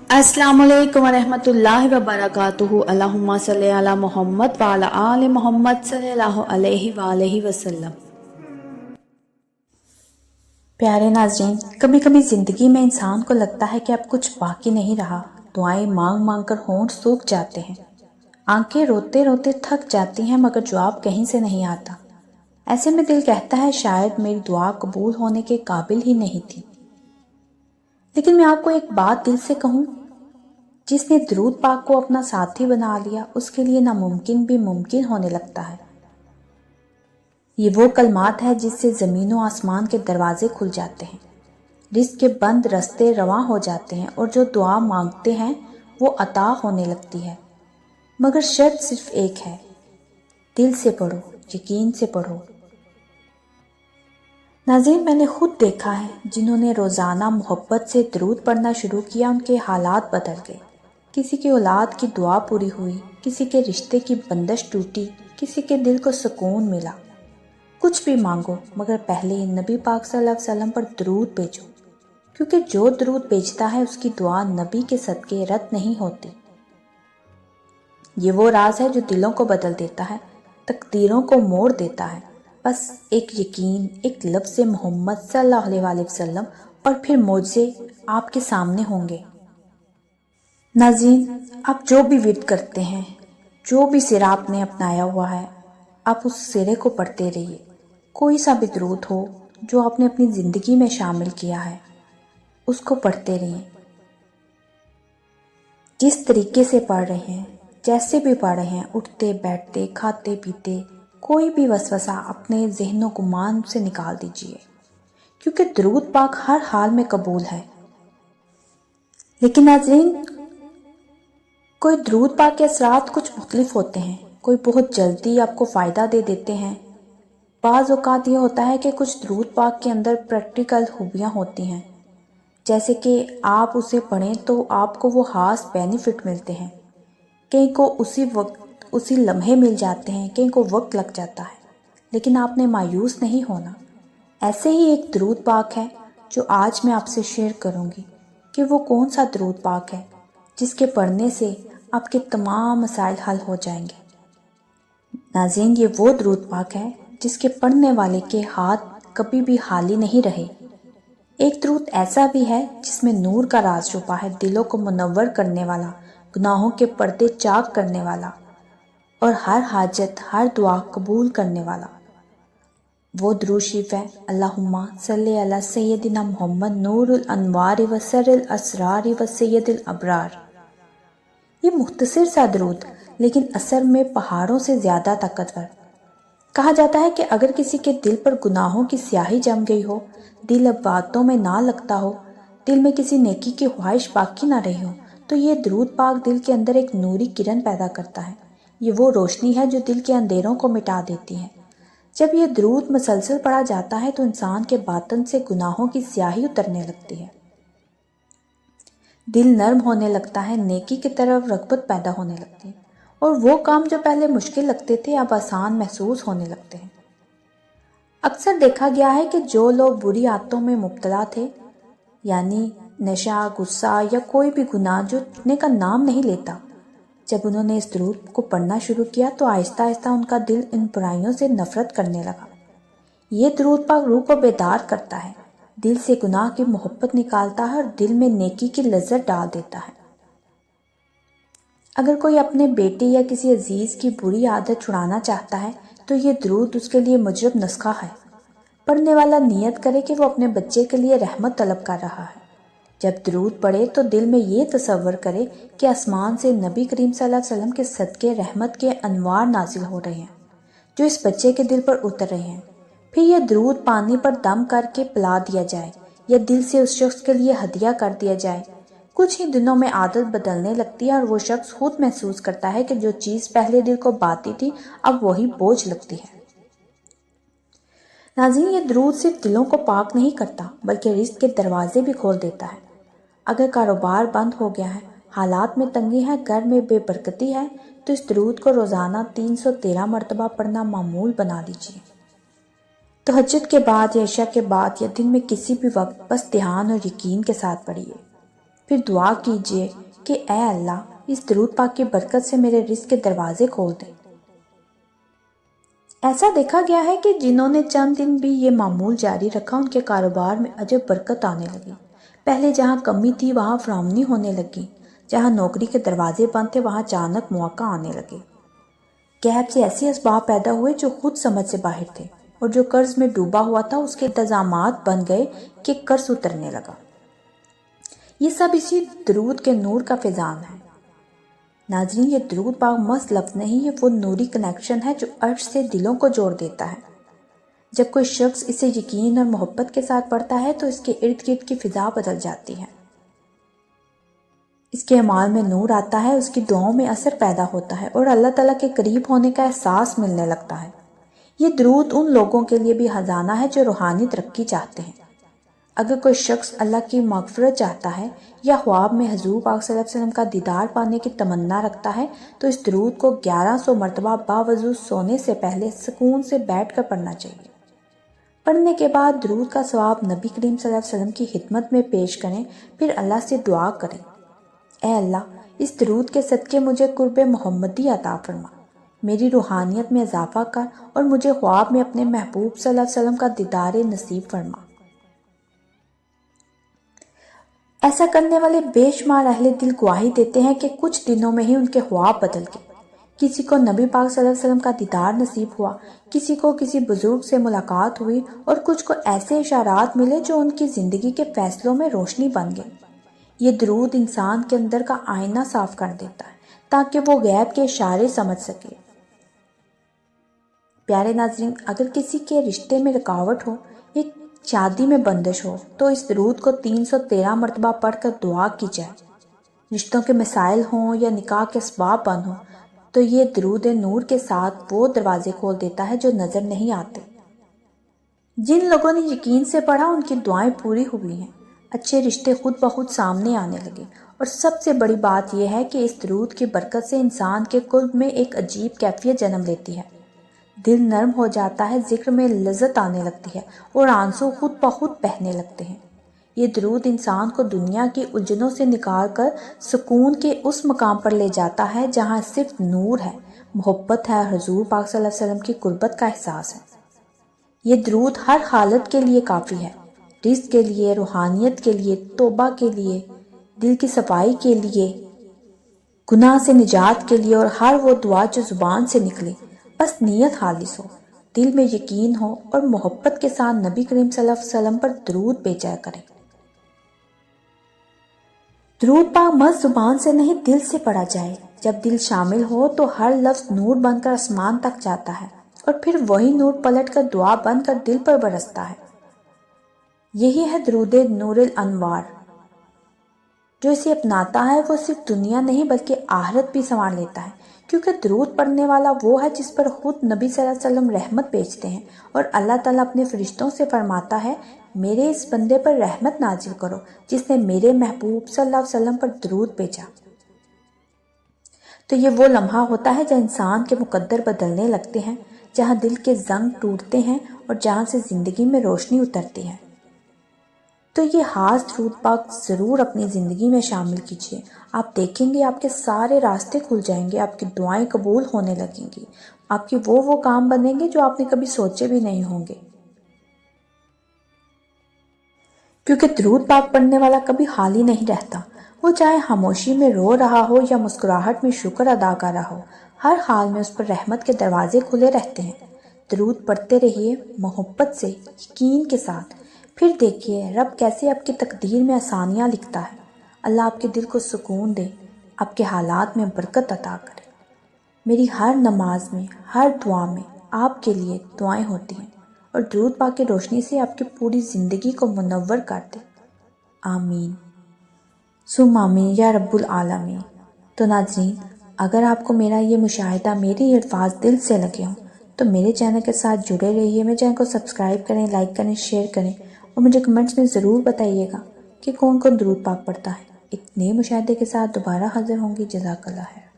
अस्सलाम वालेकुम वरहमतुल्लाहि वबरकातुहू। अल्लाहुम्मा सल्ली अला मोहम्मद व अला आले मोहम्मद सल्लल्लाहु अलैहि वसल्लम। प्यारे नाज़रीन, कभी कभी ज़िंदगी में इंसान को लगता है कि अब कुछ बाकी नहीं रहा। दुआएं मांग मांग कर होंठ सूख जाते हैं, आंखें रोते रोते थक जाती हैं, मगर जवाब कहीं से नहीं आता। ऐसे में दिल कहता है शायद मेरी दुआ कबूल होने के काबिल ही नहीं थी। लेकिन मैं आपको एक बात दिल से कहूँ, जिसने दरूद पाक को अपना साथी बना लिया, उसके लिए नामुमकिन भी मुमकिन होने लगता है। ये वो कलमात है जिससे ज़मीन व आसमान के दरवाजे खुल जाते हैं, रिज़्क़ के बंद रास्ते रवां हो जाते हैं, और जो दुआ मांगते हैं वो अता होने लगती है। मगर शर्त सिर्फ एक है, दिल से पढ़ो, यकीन से पढ़ो। नाज़रीन, मैंने खुद देखा है, जिन्होंने रोज़ाना मोहब्बत से दरूद पढ़ना शुरू किया, उनके हालात बदल गए। किसी की औलाद की दुआ पूरी हुई, किसी के रिश्ते की बंदिश टूटी, किसी के दिल को सुकून मिला। कुछ भी मांगो, मगर पहले नबी पाक सल्लल्लाहु अलैहि वसल्लम पर दरूद भेजो, क्योंकि जो दरूद भेजता है उसकी दुआ नबी के सदके रद्द नहीं होती। ये वो राज है जो दिलों को बदल देता है, तकदीरों को मोड़ देता है। बस एक यकीन, एक लफ्ज़ मोहम्मद सल्लल्लाहु अलैहि वसल्लम, और फिर मौजे आपके सामने होंगे। नाज़रीन, आप जो भी विर्द करते हैं, जो भी सिरा आपने अपनाया हुआ है, आप उस सिरे को पढ़ते रहिए। कोई सा भी दरूद हो जो आपने अपनी ज़िंदगी में शामिल किया है, उसको पढ़ते रहिए। जिस तरीके से पढ़ रहे हैं, जैसे भी पढ़ रहे हैं, उठते बैठते, खाते पीते, कोई भी वसवसा अपने ज़हनो गुमान से निकाल दीजिए, क्योंकि दरूद पाक हर हाल में कबूल है। लेकिन नाज़रीन, कोई दरूद पाक के असरात कुछ मुख्तलिफ होते हैं। कोई बहुत जल्दी आपको फ़ायदा दे देते हैं। बाज़ औक़ात ये होता है कि कुछ दरूद पाक के अंदर प्रैक्टिकल खूबियाँ होती हैं, जैसे कि आप उसे पढ़ें तो आपको वो ख़ास बेनिफिट मिलते हैं। कहीं को उसी वक्त, उसी लम्हे मिल जाते हैं, कहीं को वक्त लग जाता है, लेकिन आपने मायूस नहीं होना। ऐसे ही एक दरूद पाक है जो आज मैं आपसे शेयर करूँगी कि वो कौन सा दरूद पाक है जिसके पढ़ने से आपके तमाम मसाइल हल हो जाएंगे। नाज़रीन, ये वो दरूद पाक है जिसके पढ़ने वाले के हाथ कभी भी खाली नहीं रहे। एक दरूद ऐसा भी है जिसमें नूर का राज छुपा है, दिलों को मुनव्वर करने वाला, गुनाहों के पर्दे चाक करने वाला, और हर हाजत, हर दुआ कबूल करने वाला। वो दुरूद शरीफ है, अल्लाहुम्मा सल्ली अला सय्यदिना मुहम्मद नूरुल अनवार व सर्रिल असरार व सय्यदिल अबरार। ये मुख्तसर सा दरूद, लेकिन असर में पहाड़ों से ज़्यादा ताकतवर। कहा जाता है कि अगर किसी के दिल पर गुनाहों की स्याही जम गई हो, दिल अब बातों में ना लगता हो, दिल में किसी नेकी की ख्वाहिश बाकी ना रही हो, तो ये दरूद पाक दिल के अंदर एक नूरी किरण पैदा करता है। ये वो रोशनी है जो दिल के अंधेरों को मिटा देती है। जब ये दरूद मुसलसल पढ़ा जाता है तो इंसान के बातन से गुनाहों की स्याही उतरने लगती है, दिल नर्म होने लगता है, नेकी की तरफ रग़बत पैदा होने लगती है, और वो काम जो पहले मुश्किल लगते थे अब आसान महसूस होने लगते हैं। अक्सर देखा गया है कि जो लोग बुरी आदतों में मुब्तला थे, यानी नशा, गुस्सा या कोई भी गुनाह जो छूटने का नाम नहीं लेता, जब उन्होंने इस दरूद को पढ़ना शुरू किया तो आहिस्ता आहिस्ता उनका दिल इन बुराइयों से नफरत करने लगा। ये दरूद पाक रूह को बेदार करता है, दिल से गुनाह की मोहब्बत निकालता है और दिल में नेकी की लज्जत डाल देता है। अगर कोई अपने बेटे या किसी अजीज़ की बुरी आदत छुड़ाना चाहता है तो ये दरूद उसके लिए मुजरब नुस्खा है। पढ़ने वाला नियत करे कि वो अपने बच्चे के लिए रहमत तलब कर रहा है। जब दरूद पढ़े तो दिल में ये तसव्वुर करे कि आसमान से नबी करीम सल्लल्लाहु अलैहि वसल्लम के सदके रहमत के अनवार नाजिल हो रहे हैं, जो इस बच्चे के दिल पर उतर रहे हैं। फिर यह दरूद पानी पर दम करके पिला दिया जाए या दिल से उस शख्स के लिए हदिया कर दिया जाए। कुछ ही दिनों में आदत बदलने लगती है और वो शख्स खुद महसूस करता है कि जो चीज़ पहले दिल को बाती थी अब वही बोझ लगती है। नाज़रीन, ये दरूद सिर्फ दिलों को पाक नहीं करता बल्कि रिज़्क़ के दरवाजे भी खोल देता है। अगर कारोबार बंद हो गया है, हालात में तंगी है, घर में बेबरकती है, तो इस दरूद को रोज़ाना 313 मरतबा पढ़ना मामूल बना लीजिए। तहज्जुद के बाद या इशा के बाद या दिन में किसी भी वक्त बस ध्यान और यकीन के साथ पढ़िए। پھر دعا کیجیے کہ اے اللہ اس درود پاک کی برکت سے میرے رزق کے دروازے کھول دے۔ ایسا دیکھا گیا ہے کہ جنہوں نے چند دن بھی یہ معمول جاری رکھا ان کے کاروبار میں عجب برکت آنے لگی۔ پہلے جہاں کمی تھی وہاں فراوانی ہونے لگی، جہاں نوکری کے دروازے بند تھے وہاں اچانک مواقع آنے لگے۔ غیب سے ایسے اسباب پیدا ہوئے جو خود سمجھ سے باہر تھے، اور جو قرض میں ڈوبا ہوا تھا اس کے انتظامات بن گئے کہ قرض اترنے لگا۔ یہ سب اسی درود کے نور کا فیضان ہے۔ ناظرین، یہ درود پاک محض لفظ نہیں، یہ وہ نوری کنیکشن ہے جو عرش سے دلوں کو جوڑ دیتا ہے۔ جب کوئی شخص اسے یقین اور محبت کے ساتھ پڑھتا ہے تو اس کے ارد گرد کی فضا بدل جاتی ہے، اس کے اعمال میں نور آتا ہے، اس کی دعاؤں میں اثر پیدا ہوتا ہے اور اللہ تعالیٰ کے قریب ہونے کا احساس ملنے لگتا ہے۔ یہ درود ان لوگوں کے لیے بھی خزانہ ہے جو روحانی ترقی چاہتے ہیں۔ اگر کوئی شخص اللہ کی مغفرت چاہتا ہے یا خواب میں حضور پاک صلی اللہ علیہ وسلم کا دیدار پانے کی تمنا رکھتا ہے تو اس درود کو 1100 مرتبہ باوضو سونے سے پہلے سکون سے بیٹھ کر پڑھنا چاہیے۔ پڑھنے کے بعد درود کا ثواب نبی کریم صلی اللہ علیہ وسلم کی خدمت میں پیش کریں، پھر اللہ سے دعا کریں، اے اللہ اس درود کے صدقے مجھے قرب محمدی عطا فرما، میری روحانیت میں اضافہ کر اور مجھے خواب میں اپنے محبوب صلی اللہ علیہ وسلم کا دیدار نصیب فرما۔ ایسا کرنے والے بے شمار اہل دل گواہی دیتے ہیں کہ کچھ دنوں میں ہی ان کے خواب بدل گئے۔ کسی کو نبی پاک صلی اللہ علیہ وسلم کا دیدار نصیب ہوا، کسی کو کسی بزرگ سے ملاقات ہوئی اور کچھ کو ایسے اشارات ملے جو ان کی زندگی کے فیصلوں میں روشنی بن گئے۔ یہ درود انسان کے اندر کا آئینہ صاف کر دیتا ہے تاکہ وہ غیب کے اشارے سمجھ سکے۔ پیارے ناظرین، اگر کسی کے رشتے میں رکاوٹ ہو، ایک شادی میں بندش ہو، تو اس درود کو 313 مرتبہ پڑھ کر دعا کی جائے۔ رشتوں کے مسائل ہوں یا نکاح کے اسباب بند ہوں تو یہ درود نور کے ساتھ وہ دروازے کھول دیتا ہے جو نظر نہیں آتے۔ جن لوگوں نے یقین سے پڑھا ان کی دعائیں پوری ہوئی ہیں، اچھے رشتے خود بخود سامنے آنے لگے، اور سب سے بڑی بات یہ ہے کہ اس درود کی برکت سے انسان کے قلب میں ایک عجیب کیفیت جنم لیتی ہے، دل نرم ہو جاتا ہے، ذکر میں لذت آنے لگتی ہے اور آنسو خود بخود بہنے لگتے ہیں۔ یہ درود انسان کو دنیا کی الجھنوں سے نکال کر سکون کے اس مقام پر لے جاتا ہے جہاں صرف نور ہے، محبت ہے اور حضور پاک صلی اللہ علیہ وسلم کی قربت کا احساس ہے۔ یہ درود ہر حالت کے لیے کافی ہے، رزق کے لیے، روحانیت کے لیے، توبہ کے لیے، دل کی صفائی کے لیے، گناہ سے نجات کے لیے، اور ہر وہ دعا جو زبان سے نکلے، بس نیت خالص ہو، دل میں یقین ہو اور محبت کے ساتھ نبی کریم صلی اللہ علیہ وسلم پر درود بھیجا کریں۔ درود پاک محض زبان سے نہیں دل سے پڑھا جائے۔ جب دل شامل ہو تو ہر لفظ نور بن کر آسمان تک جاتا ہے اور پھر وہی نور پلٹ کر دعا بن کر دل پر برستا ہے۔ یہی ہے درود نور الانوار۔ جو اسے اپناتا ہے وہ صرف دنیا نہیں بلکہ آخرت بھی سنوار لیتا ہے، کیونکہ درود پڑھنے والا وہ ہے جس پر خود نبی صلی اللہ علیہ وسلم رحمت بھیجتے ہیں، اور اللہ تعالیٰ اپنے فرشتوں سے فرماتا ہے میرے اس بندے پر رحمت نازل کرو جس نے میرے محبوب صلی اللہ علیہ وسلم پر درود بھیجا۔ تو یہ وہ لمحہ ہوتا ہے جہاں انسان کے مقدر بدلنے لگتے ہیں، جہاں دل کے زنگ ٹوٹتے ہیں اور جہاں سے زندگی میں روشنی اترتی ہے۔ تو یہ خاص درود پاک ضرور اپنی زندگی میں شامل کیجیے، آپ دیکھیں گے آپ کے سارے راستے کھل جائیں گے، آپ کی دعائیں قبول ہونے لگیں گی، آپ کے وہ کام بنیں گے جو آپ نے کبھی سوچے بھی نہیں ہوں گے۔ کیونکہ درود پاک پڑھنے والا کبھی خالی نہیں رہتا، وہ چاہے خاموشی میں رو رہا ہو یا مسکراہٹ میں شکر ادا کر رہا ہو، ہر حال میں اس پر رحمت کے دروازے کھلے رہتے ہیں۔ درود پڑھتے رہیے محبت سے، یقین کے ساتھ، پھر دیکھیے رب کیسے آپ کی تقدیر میں آسانیاں لکھتا ہے۔ اللہ آپ کے دل کو سکون دے، آپ کے حالات میں برکت عطا کرے۔ میری ہر نماز میں، ہر دعا میں آپ کے لیے دعائیں ہوتی ہیں، اور درود پاک کی روشنی سے آپ کی پوری زندگی کو منور کر دے۔ آمین ثم آمین یا رب العالمین۔ تو ناظرین، اگر آپ کو میرا یہ مشاہدہ، میری الفاظ دل سے لگے ہوں تو میرے چینل کے ساتھ جڑے رہیے، میرے چینل کو سبسکرائب کریں، لائک کریں، شیئر کریں، اور مجھے کمنٹس میں ضرور بتائیے گا کہ کون کون درود پاک پڑھتا ہے۔ ایک نئے مشاہدے کے ساتھ دوبارہ حاضر ہوں گی۔ جزاک اللہ خیر۔